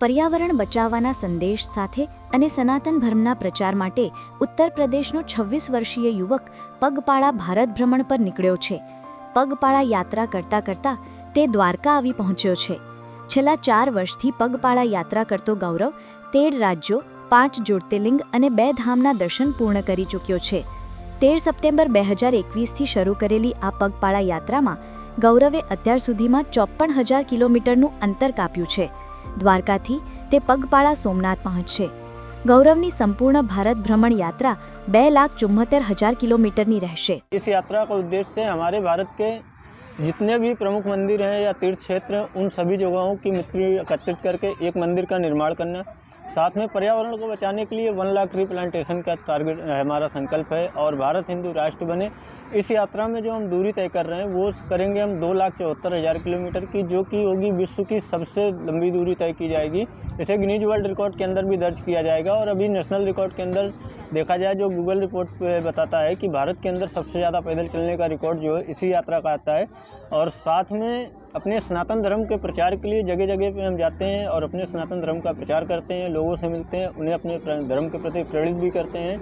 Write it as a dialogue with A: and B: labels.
A: પર્યાવરણ બચાવવાના સંદેશ સાથે અને સનાતન ધર્મના પ્રચાર માટે ઉત્તર પ્રદેશનો 26 વર્ષીય યુવક પગપાળા ભારત ભ્રમણ પર નીકળ્યો છે. પગપાળા યાત્રા કરતા કરતા તે દ્વારકા આવી પહોંચ્યો છે. છેલ્લા 4 વર્ષથી પગપાળા યાત્રા કરતો ગૌરવ 13 રાજ્યો, 5 જ્યોતિર્લિંગ અને 2 ધામના દર્શન પૂર્ણ કરી ચૂક્યો છે. 13 સપ્ટેમ્બર 2021થી શરૂ કરેલી આ પગપાળા યાત્રામાં ગૌરવે અત્યાર સુધીમાં 54,000 કિલોમીટરનું અંતર કાપ્યું છે. દ્વારકાથી તે પગપાળા સોમનાથ પહોંચશે. गौरवनी संपूर्ण भारत भ्रमण यात्रा 2,74,000 किलोमीटर रहશે.
B: इस यात्रा का उद्देश्य हमारे भारत के जितने भी प्रमुख मंदिर हैं या तीर्थ क्षेत्र, उन सभी जगहों की मिट्टी एकत्रित करके एक मंदिर का निर्माण करना, साथ में पर्यावरण को बचाने के लिए 1 लाख ट्री प्लांटेशन का टारगेट हमारा संकल्प है और भारत हिंदू राष्ट्र बने. इस यात्रा में जो हम दूरी तय कर रहे हैं वो करेंगे हम 2,74,000 किलोमीटर की, जो कि होगी विश्व की सबसे लंबी दूरी तय की जाएगी. इसे गिनीज वर्ल्ड रिकॉर्ड के अंदर भी दर्ज किया जाएगा और अभी नेशनल रिकॉर्ड के अंदर देखा जाए जो गूगल रिपोर्ट पे बताता है कि भारत के अंदर सबसे ज़्यादा पैदल चलने का रिकॉर्ड जो है इसी यात्रा का आता है. और साथ में अपने सनातन धर्म के प्रचार के लिए जगह जगह पे हम जाते हैं और अपने सनातन धर्म का प्रचार करते हैं, लोगों से मिलते हैं, उन्हें अपने धर्म के प्रति प्रेरित भी करते हैं.